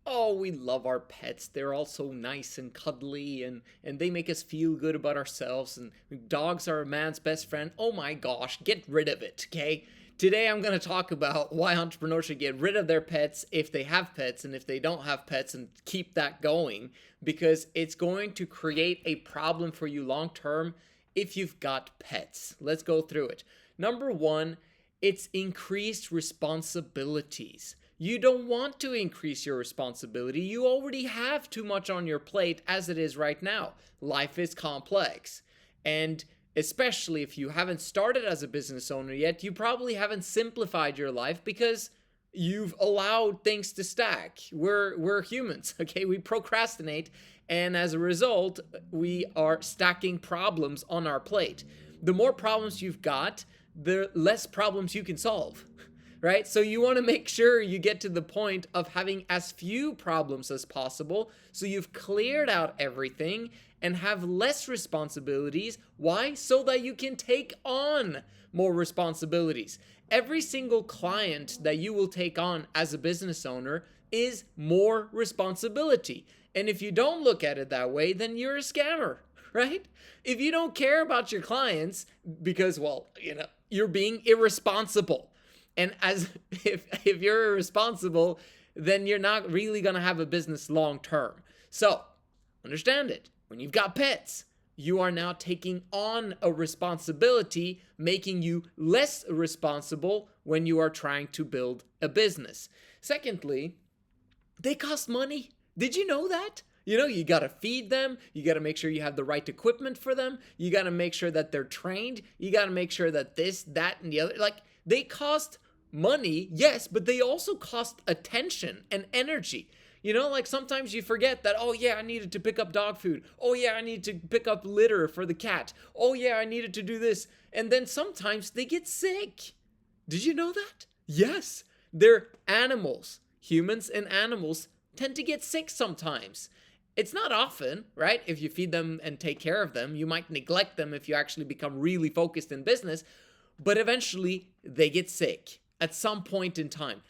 Oh, we love our pets. They're all so nice and cuddly and they make us feel good about ourselves. And dogs are a man's best friend. Oh my gosh, get rid of it, okay? Today I'm going to talk about why entrepreneurs should get rid of their pets if they have pets and if they don't have pets and keep that going because it's going to create a problem for you long term if you've got pets. Let's go through it. Number one, it's increased responsibilities. You don't want to increase your responsibility. You already have too much on your plate as it is right now. Life is complex. And especially if you haven't started as a business owner yet, you probably haven't simplified your life because you've allowed things to stack. We're humans, okay? We procrastinate, and as a result, we are stacking problems on our plate. The more problems you've got, the less problems you can solve. Right? So you want to make sure you get to the point of having as few problems as possible so you've cleared out everything and have less responsibilities. Why? So that you can take on more responsibilities. Every single client that you will take on as a business owner is more responsibility. And if you don't look at it that way, then you're a scammer, right? If you don't care about your clients because, well, you're being irresponsible. And as if you're irresponsible, then you're not really going to have a business long term. So understand it. When you've got pets, you are now taking on a responsibility, making you less responsible when you are trying to build a business. Secondly, they cost money. Did you know that? You got to feed them. You got to make sure you have the right equipment for them. You got to make sure that they're trained. You got to make sure that this, that, and the other, they cost money, yes, but they also cost attention and energy. Sometimes you forget that, oh yeah, I needed to pick up dog food. Oh yeah, I need to pick up litter for the cat. Oh yeah, I needed to do this. And then sometimes they get sick. Did you know that? Yes, they're animals. Humans and animals tend to get sick sometimes. It's not often, right? If you feed them and take care of them, you might neglect them if you actually become really focused in business, but eventually they get sick at some point in time,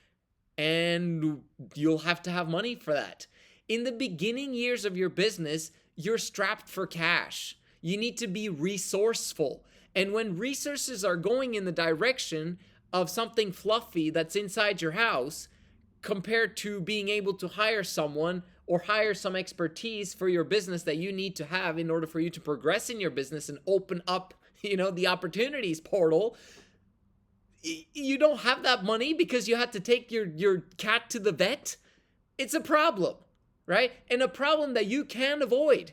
and you'll have to have money for that. In the beginning years of your business, you're strapped for cash. You need to be resourceful. And when resources are going in the direction of something fluffy that's inside your house, compared to being able to hire someone or hire some expertise for your business that you need to have in order for you to progress in your business and open up, the opportunities portal, you don't have that money because you had to take your cat to the vet. It's a problem, right? And a problem that you can avoid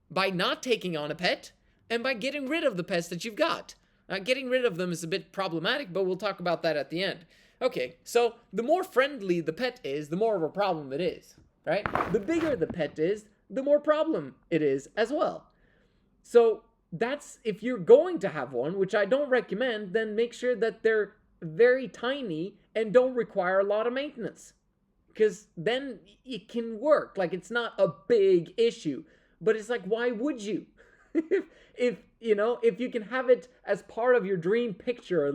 by not taking on a pet and by getting rid of the pets that you've got. Getting rid of them is a bit problematic, but we'll talk about that at the end. Okay, so the more friendly the pet is, the more of a problem it is, right? The bigger the pet is, the more problem it is as well. So that's, if you're going to have one, which I don't recommend, then make sure that they're very tiny and don't require a lot of maintenance, because then it can work. It's not a big issue, but it's why would you? if you can have it as part of your dream picture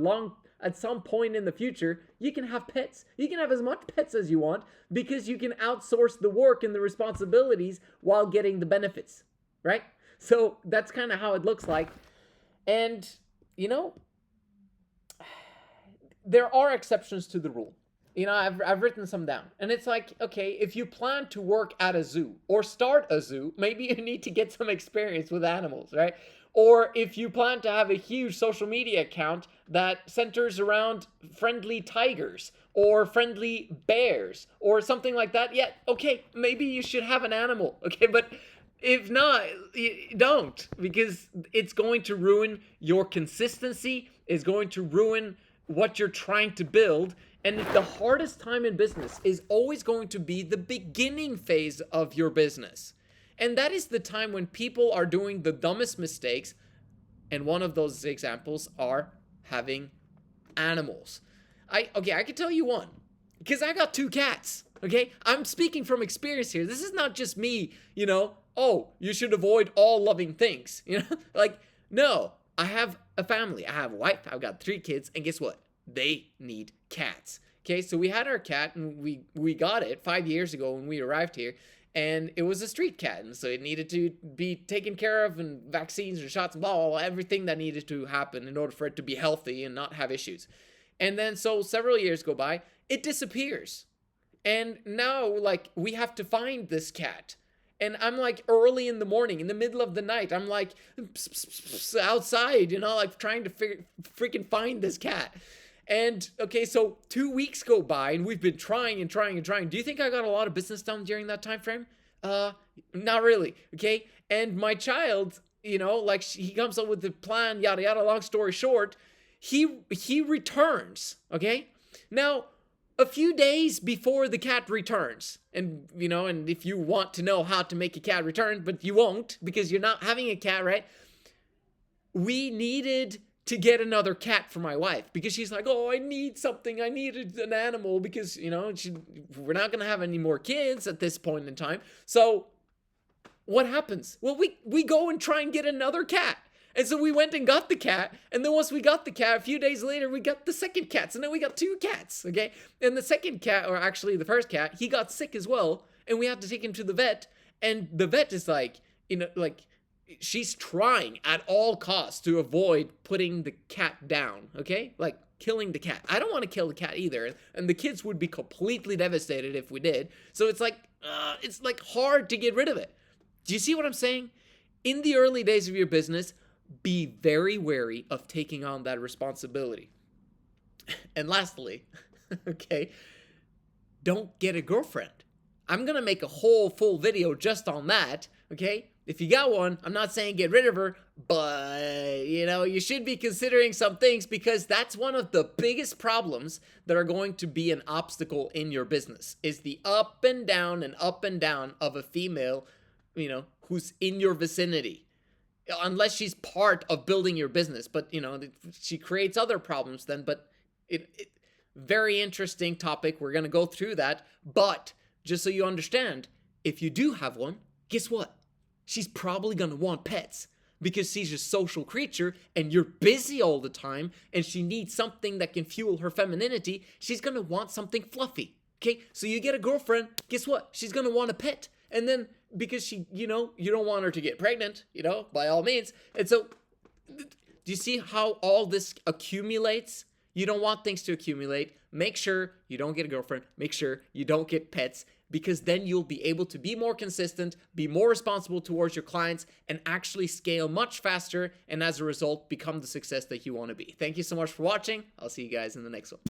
at some point in the future, you can have pets. You can have as much pets as you want because you can outsource the work and the responsibilities while getting the benefits, right? So that's kind of how it looks like. And there are exceptions to the rule. I've written some down. And it's okay, if you plan to work at a zoo or start a zoo, maybe you need to get some experience with animals, right? Or if you plan to have a huge social media account that centers around friendly tigers or friendly bears or something like that, yeah, okay, maybe you should have an animal, okay? But if not, don't, because it's going to ruin your consistency, it's going to ruin what you're trying to build. And the hardest time in business is always going to be the beginning phase of your business. And that is the time when people are doing the dumbest mistakes. And one of those examples are having animals. I can tell you one, because I got 2 cats. Okay, I'm speaking from experience here. This is not just me, oh, you should avoid all loving things. No, I have a family. I have a wife. I've got 3 kids. And guess what? They need cats. Okay, so we had our cat, and we got it 5 years ago when we arrived here, and it was a street cat, and so it needed to be taken care of, and vaccines and shots, blah, blah, blah, everything that needed to happen in order for it to be healthy and not have issues. And then so several years go by, it disappears. And now, like, we have to find this cat. And I'm like early in the morning, in the middle of the night, I'm like outside, like trying to freaking find this cat. And okay, so 2 weeks go by, and we've been trying and trying and trying. Do you think I got a lot of business done during that time frame? Not really. Okay, and my child, like he comes up with the plan, yada yada. Long story short, he returns. Okay, now a few days before the cat returns, and and if you want to know how to make a cat return, but you won't because you're not having a cat, right? We needed to get another cat for my wife because she's like, oh, I need something. I needed an animal because, we're not going to have any more kids at this point in time. So what happens? Well, we go and try and get another cat. And so we went and got the cat. And then once we got the cat, a few days later, we got the second cat. So now we got 2 cats, okay? And the second cat, or actually the first cat, he got sick as well. And we had to take him to the vet. And the vet is like, she's trying at all costs to avoid putting the cat down, okay? Like killing the cat. I don't want to kill the cat either, and the kids would be completely devastated if we did. So it's like hard to get rid of it. Do you see what I'm saying? In the early days of your business, be very wary of taking on that responsibility. And lastly, okay, don't get a girlfriend. I'm gonna make a whole full video just on that, okay? If you got one, I'm not saying get rid of her, but, you should be considering some things because that's one of the biggest problems that are going to be an obstacle in your business is the up and down of a female, who's in your vicinity. Unless she's part of building your business, but, she creates other problems then, but very interesting topic. We're going to go through that, but just so you understand, if you do have one, guess what? She's probably going to want pets because she's a social creature and you're busy all the time and she needs something that can fuel her femininity. She's going to want something fluffy. Okay, so you get a girlfriend, guess what? She's going to want a pet. And then because she, you don't want her to get pregnant, by all means. And so do you see how all this accumulates? You don't want things to accumulate. Make sure you don't get a girlfriend. Make sure you don't get pets, because then you'll be able to be more consistent, be more responsible towards your clients, and actually scale much faster, and as a result, become the success that you want to be. Thank you so much for watching. I'll see you guys in the next one.